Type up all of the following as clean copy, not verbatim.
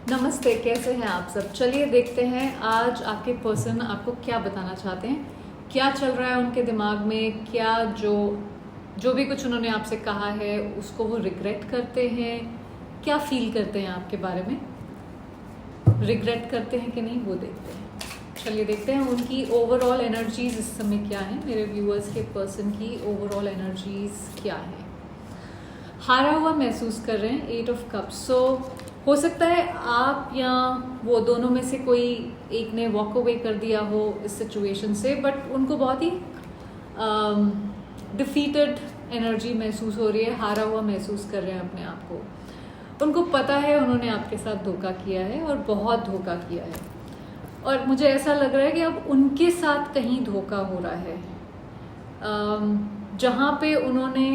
नमस्ते, कैसे हैं आप सब। चलिए देखते हैं आज आपके पर्सन आपको क्या बताना चाहते हैं, क्या चल रहा है उनके दिमाग में, क्या जो भी कुछ उन्होंने आपसे कहा है उसको वो रिग्रेट करते हैं, क्या फील करते हैं आपके बारे में, रिग्रेट करते हैं कि नहीं वो देखते हैं। चलिए देखते हैं उनकी ओवरऑल एनर्जीज इस समय क्या है, मेरे व्यूअर्स के पर्सन की ओवरऑल एनर्जीज क्या है। हारा हुआ महसूस कर रहे हैं, 8 ऑफ कप्स। सो हो सकता है आप या वो दोनों में से कोई एक ने वॉक अवे कर दिया हो इस सिचुएशन से, बट उनको बहुत ही डिफीटेड एनर्जी महसूस हो रही है, हारा हुआ महसूस कर रहे हैं अपने आप को। उनको पता है उन्होंने आपके साथ धोखा किया है और बहुत धोखा किया है, और मुझे ऐसा लग रहा है कि अब उनके साथ कहीं धोखा हो रहा है। जहाँ पे उन्होंने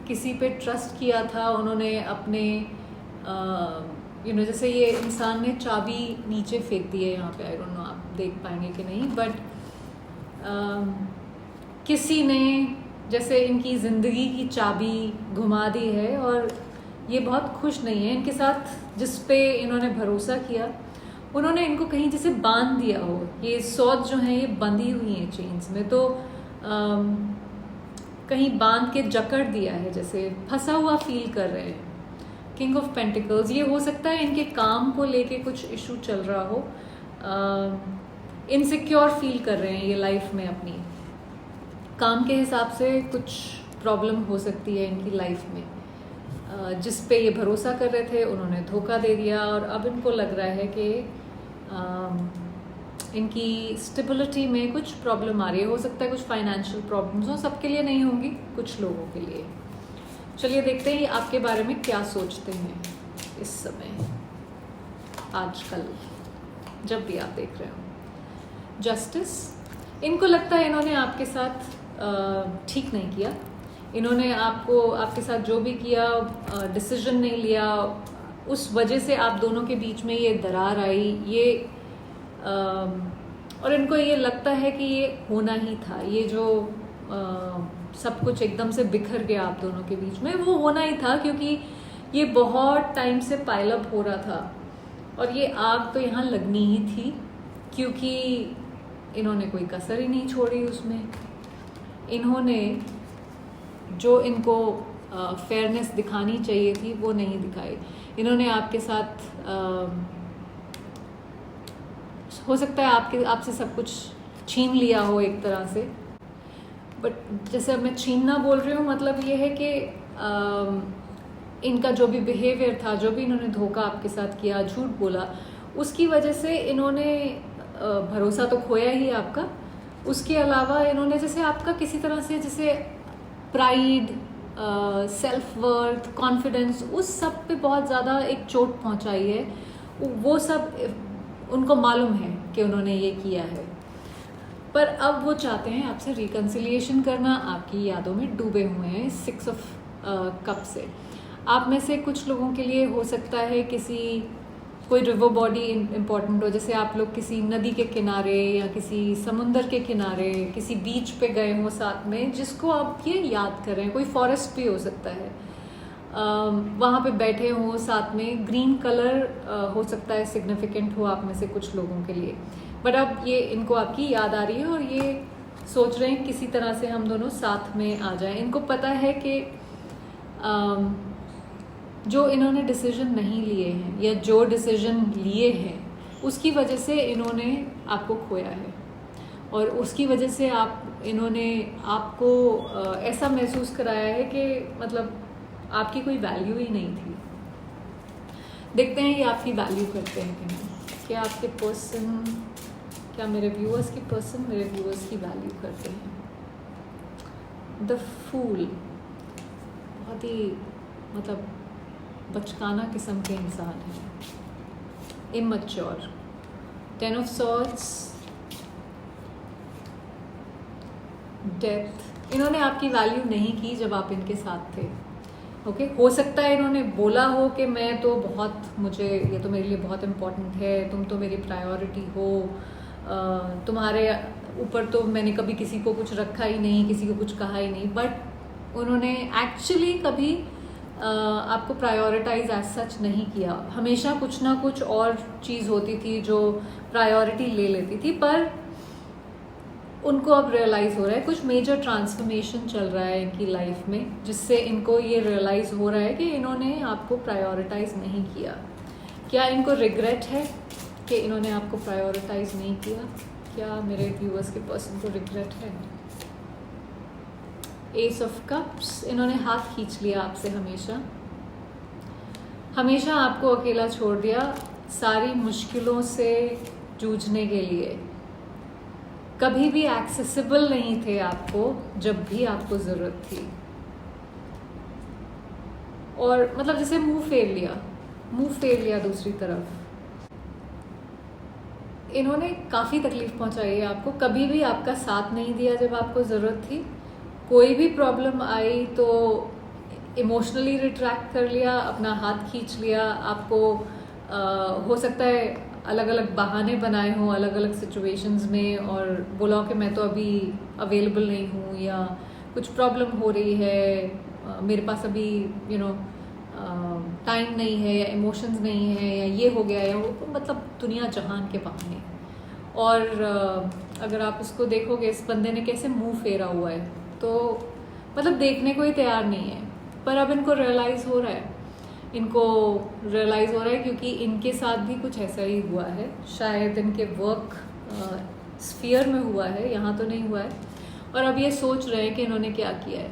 किसी पे ट्रस्ट किया था, उन्होंने अपने जैसे ये इंसान ने चाबी नीचे फेंक दी है यहाँ पे, आई डोंट नो आप देख पाएंगे कि नहीं, बट किसी ने जैसे इनकी ज़िंदगी की चाबी घुमा दी है और ये बहुत खुश नहीं है इनके साथ। जिस पे इन्होंने भरोसा किया उन्होंने इनको कहीं जैसे बांध दिया हो। ये सौत जो है ये बंधी हुई हैं चेन्स में, तो कहीं बांध के जकड़ दिया है, जैसे फंसा हुआ फील कर रहे हैं। किंग ऑफ पेंटिकल्स, ये हो सकता है इनके काम को लेके कुछ इशू चल रहा हो, इनसिक्योर फील कर रहे हैं ये लाइफ में। अपनी काम के हिसाब से कुछ प्रॉब्लम हो सकती है इनकी लाइफ में। जिस पे ये भरोसा कर रहे थे उन्होंने धोखा दे दिया, और अब इनको लग रहा है कि इनकी स्टेबिलिटी में कुछ प्रॉब्लम आ रही है। हो सकता है कुछ फाइनेंशियल प्रॉब्लम्स हो, सबके लिए नहीं होंगी, कुछ लोगों के लिए। चलिए देखते हैं आपके बारे में क्या सोचते हैं इस समय, आजकल जब भी आप देख रहे हो। जस्टिस, इनको लगता है इन्होंने आपके साथ ठीक नहीं किया। इन्होंने आपके साथ जो भी किया, डिसीजन नहीं लिया, उस वजह से आप दोनों के बीच में ये दरार आई। और इनको ये लगता है कि ये होना ही था, ये जो सब कुछ एकदम से बिखर गया आप दोनों के बीच में, वो होना ही था, क्योंकि ये बहुत टाइम से पाइल अप हो रहा था और ये आग तो यहाँ लगनी ही थी, क्योंकि इन्होंने कोई कसर ही नहीं छोड़ी उसमें। इन्होंने जो इनको फेयरनेस दिखानी चाहिए थी वो नहीं दिखाई। इन्होंने आपके साथ हो सकता है आपसे सब कुछ छीन लिया हो एक तरह से, बट जैसे अब मैं छीनना बोल रही हूँ, मतलब ये है कि इनका जो भी बिहेवियर था, जो भी इन्होंने धोखा आपके साथ किया, झूठ बोला, उसकी वजह से इन्होंने भरोसा तो खोया ही आपका। उसके अलावा इन्होंने जैसे आपका किसी तरह से जैसे प्राइड, सेल्फ वर्थ, कॉन्फिडेंस, उस सब पे बहुत ज़्यादा एक चोट पहुंचाई है। वो सब उनको मालूम है कि उन्होंने ये किया है, पर अब वो चाहते हैं आपसे रिकन्सिलिएशन करना, आपकी यादों में डूबे हुए हैं 6 ऑफ कप से। आप में से कुछ लोगों के लिए हो सकता है कोई रिवर बॉडी इम्पॉर्टेंट हो, जैसे आप लोग किसी नदी के किनारे या किसी समुंदर के किनारे, किसी बीच पे गए हो साथ में, जिसको आप ये याद कर रहे हैं। कोई फॉरेस्ट भी हो सकता है, वहाँ पे बैठे हो साथ में। ग्रीन कलर हो सकता है सिग्निफिकेंट हो आप में से कुछ लोगों के लिए, बट अब ये इनको आपकी याद आ रही है और ये सोच रहे हैं किसी तरह से हम दोनों साथ में आ जाएं। इनको पता है कि जो इन्होंने डिसीजन नहीं लिए हैं या जो डिसीजन लिए हैं उसकी वजह से इन्होंने आपको खोया है, और उसकी वजह से इन्होंने आपको ऐसा महसूस कराया है कि मतलब आपकी कोई वैल्यू ही नहीं थी। देखते हैं ये आपकी वैल्यू करते हैं कि नहीं। क्या आपके पर्सन, क्या मेरे व्यूअर्स की पर्सन मेरे व्यूअर्स की वैल्यू करते हैं। द फूल, बहुत ही मतलब बचकाना किस्म के इंसान हैं, इमैच्योर। 10 of swords, death. इन्होंने आपकी वैल्यू नहीं की जब आप इनके साथ थे। ओके, हो सकता है इन्होंने बोला हो कि मैं तो ये तो मेरे लिए बहुत इम्पोर्टेंट है, तुम तो मेरी प्रायोरिटी हो, तुम्हारे ऊपर तो मैंने कभी किसी को कुछ रखा ही नहीं, किसी को कुछ कहा ही नहीं। बट उन्होंने एक्चुअली कभी आपको प्रायोरिटाइज एज सच नहीं किया। हमेशा कुछ ना कुछ और चीज़ होती थी जो प्रायोरिटी ले लेती थी, पर उनको अब रियलाइज़ हो रहा है, कुछ मेजर ट्रांसफॉर्मेशन चल रहा है इनकी लाइफ में, जिससे इनको ये रियलाइज़ हो रहा है कि इन्होंने आपको प्रायोरिटाइज नहीं किया। क्या इनको रिग्रेट है कि इन्होंने आपको प्रायोरिटाइज नहीं किया? क्या मेरे व्यूअर्स के पर्सन को रिग्रेट है? एस ऑफ कप्स, इन्होंने हाथ खींच लिया आपसे, हमेशा आपको अकेला छोड़ दिया सारी मुश्किलों से जूझने के लिए। कभी भी एक्सेसिबल नहीं थे आपको जब भी आपको ज़रूरत थी, और मतलब जैसे मुंह फेर लिया दूसरी तरफ। इन्होंने काफ़ी तकलीफ पहुंचाई है आपको, कभी भी आपका साथ नहीं दिया जब आपको ज़रूरत थी। कोई भी प्रॉब्लम आई तो इमोशनली रिट्रैक्ट कर लिया, अपना हाथ खींच लिया। आपको हो सकता है अलग अलग बहाने बनाए हों अलग अलग सिचुएशंस में, और बोला कि मैं तो अभी अवेलेबल नहीं हूँ, या कुछ प्रॉब्लम हो रही है, मेरे पास अभी टाइम नहीं है, या इमोशंस नहीं है, या ये हो गया, या वो, मतलब दुनिया जहान के बहाने। और अगर आप उसको देखोगे, इस बंदे ने कैसे मुंह फेरा हुआ है, तो मतलब देखने को ही तैयार नहीं है। पर अब इनको रियलाइज़ हो रहा है, क्योंकि इनके साथ भी कुछ ऐसा ही हुआ है। शायद इनके वर्क स्फीयर में हुआ है, यहाँ तो नहीं हुआ है। और अब ये सोच रहे हैं कि इन्होंने क्या किया है।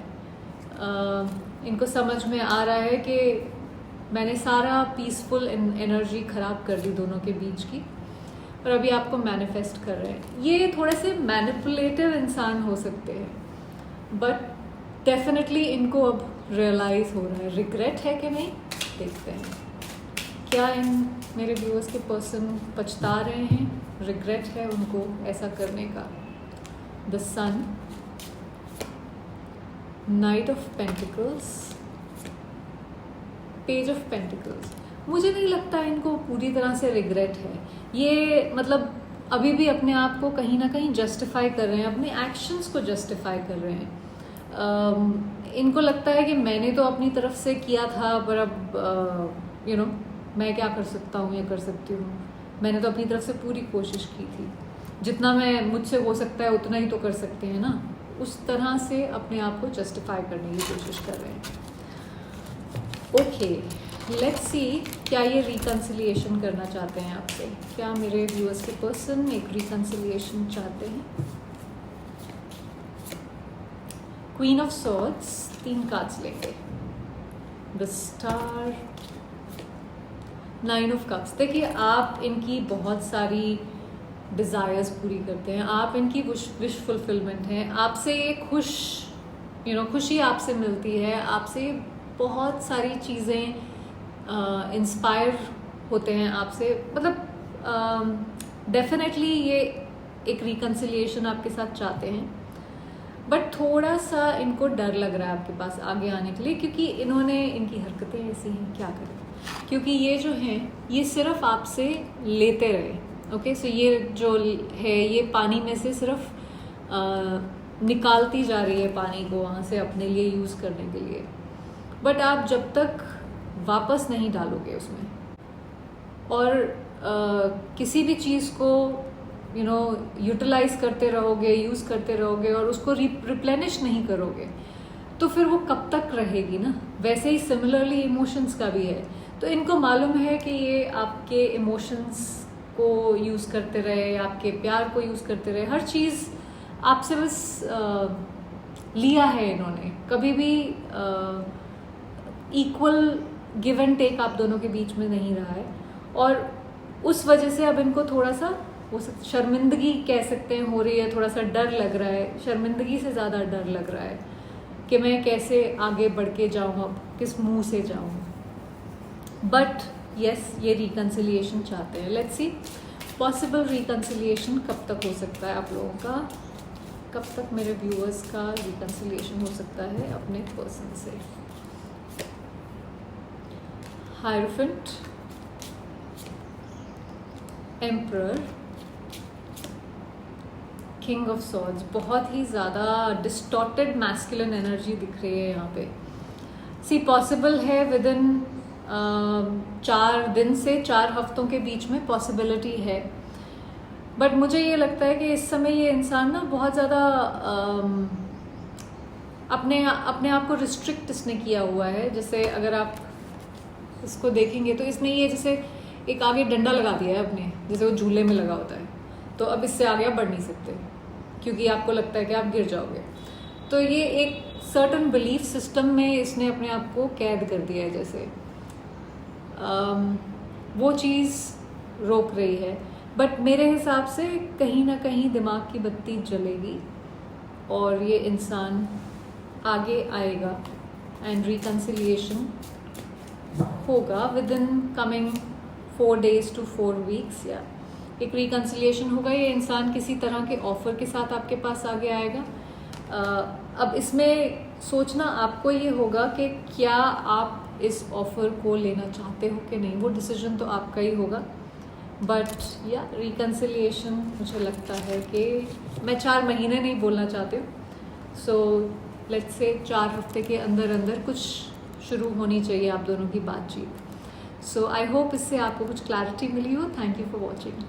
इनको समझ में आ रहा है कि मैंने सारा पीसफुल एनर्जी ख़राब कर दी दोनों के बीच की, और अभी आपको मैनिफेस्ट कर रहे हैं। ये थोड़े से मैनिपुलेटिव इंसान हो सकते हैं, बट डेफिनेटली इनको अब रियलाइज़ हो रहा है। रिग्रेट है कि नहीं, देखते हैं। क्या मेरे व्यूअर्स के पर्सन पछता रहे हैं, रिग्रेट है उनको ऐसा करने का? The sun, knight of pentacles, page of pentacles. मुझे नहीं लगता इनको पूरी तरह से रिग्रेट है। ये मतलब अभी भी अपने आप को कहीं ना कहीं जस्टिफाई कर रहे हैं, अपने एक्शंस को जस्टिफाई कर रहे हैं। इनको लगता है कि मैंने तो अपनी तरफ से किया था, पर अब मैं क्या कर सकता हूँ या कर सकती हूँ। मैंने तो अपनी तरफ से पूरी कोशिश की थी, जितना मैं मुझसे हो सकता है उतना ही तो कर सकते हैं ना। उस तरह से अपने आप को जस्टिफाई करने की कोशिश कर रहे हैं। ओके, लेट्स सी, क्या ये रिकन्सिलिएशन करना चाहते हैं आपसे? क्या मेरे व्यूअर्स के पर्सन एक रिकन्सिलिएशन चाहते हैं? क्वीन ऑफ सॉर्ड्स, 3 कार्ड्स लेंगे। The star, 9 of cups. देखिए, आप इनकी बहुत सारी डिज़ायर्स पूरी करते हैं, आप इनकी विश फुलफिलमेंट हैं। आपसे ये खुशी आपसे मिलती है, आपसे बहुत सारी चीज़ें इंस्पायर होते हैं आपसे। मतलब डेफिनेटली ये एक रिकन्सिलिएशन आपके साथ चाहते हैं, बट थोड़ा सा इनको डर लग रहा है आपके पास आगे आने के लिए, क्योंकि इनकी हरकतें ऐसी हैं। क्या करें, क्योंकि ये जो हैं ये सिर्फ आपसे लेते रहे। ओके, सो ये जो है ये पानी में से सिर्फ निकालती जा रही है पानी को वहाँ से अपने लिए यूज़ करने के लिए, बट आप जब तक वापस नहीं डालोगे उसमें, और किसी भी चीज़ को यूटिलाइज करते रहोगे, यूज़ करते रहोगे, और उसको रिप्लेनिश नहीं करोगे, तो फिर वो कब तक रहेगी ना। वैसे ही सिमिलरली इमोशंस का भी है। तो इनको मालूम है कि ये आपके इमोशंस को यूज़ करते रहे, आपके प्यार को यूज़ करते रहे, हर चीज़ आपसे बस लिया है इन्होंने। कभी भी इक्वल गिव एंड टेक आप दोनों के बीच में नहीं रहा है, और उस वजह से अब इनको थोड़ा सा वो शर्मिंदगी कह सकते हैं हो रही है, थोड़ा सा डर लग रहा है। शर्मिंदगी से ज़्यादा डर लग रहा है कि मैं कैसे आगे बढ़ के जाऊँ, अब किस मुंह से जाऊँ। बट यस, ये रिकन्सिलिएशन चाहते हैं। लेट्स सी, पॉसिबल रिकन्सिलिएशन कब तक हो सकता है आप लोगों का? कब तक मेरे व्यूअर्स का रिकन्सिलिएशन हो सकता है अपने पर्सन से? Hierophant, emperor, king of swords. बहुत ही ज़्यादा डिस्टॉर्टेड मैस्कुलिन एनर्जी दिख रही है यहाँ पे। सी पॉसिबल है विद इन 4 दिन से 4 हफ्तों के बीच में पॉसिबिलिटी है। बट मुझे ये लगता है कि इस समय ये इंसान ना बहुत ज़्यादा अपने आप को रिस्ट्रिक्ट इसने किया हुआ है। जैसे अगर आप इसको देखेंगे तो इसने ये जैसे एक आगे डंडा लगा दिया है अपने, जैसे वो झूले में लगा होता है, तो अब इससे आगे आप बढ़ नहीं सकते क्योंकि आपको लगता है कि आप गिर जाओगे। तो ये एक सर्टन बिलीफ सिस्टम में इसने अपने आप को कैद कर दिया है। जैसे वो चीज़ रोक रही है। बट मेरे हिसाब से कहीं ना कहीं दिमाग की बत्ती जलेगी और ये इंसान आगे आएगा एंड रिकन्सिलिएशन होगा with in coming 4 days to 4 weeks। या एक रिकन्सिलिएशन होगा, ये इंसान किसी तरह के ऑफर के साथ आपके पास आगे आएगा। अब इसमें सोचना आपको ये होगा कि क्या आप इस ऑफर को लेना चाहते हो कि नहीं, वो डिसीजन तो आपका ही होगा। बट या रिकन्सिलिएशन मुझे लगता है कि मैं 4 महीने नहीं बोलना चाहती हूँ, सो लेट्स से 4 हफ्ते के अंदर अंदर कुछ शुरू होनी चाहिए आप दोनों की बातचीत। सो आई होप इससे आपको कुछ क्लैरिटी मिली हो। Thank you for watching.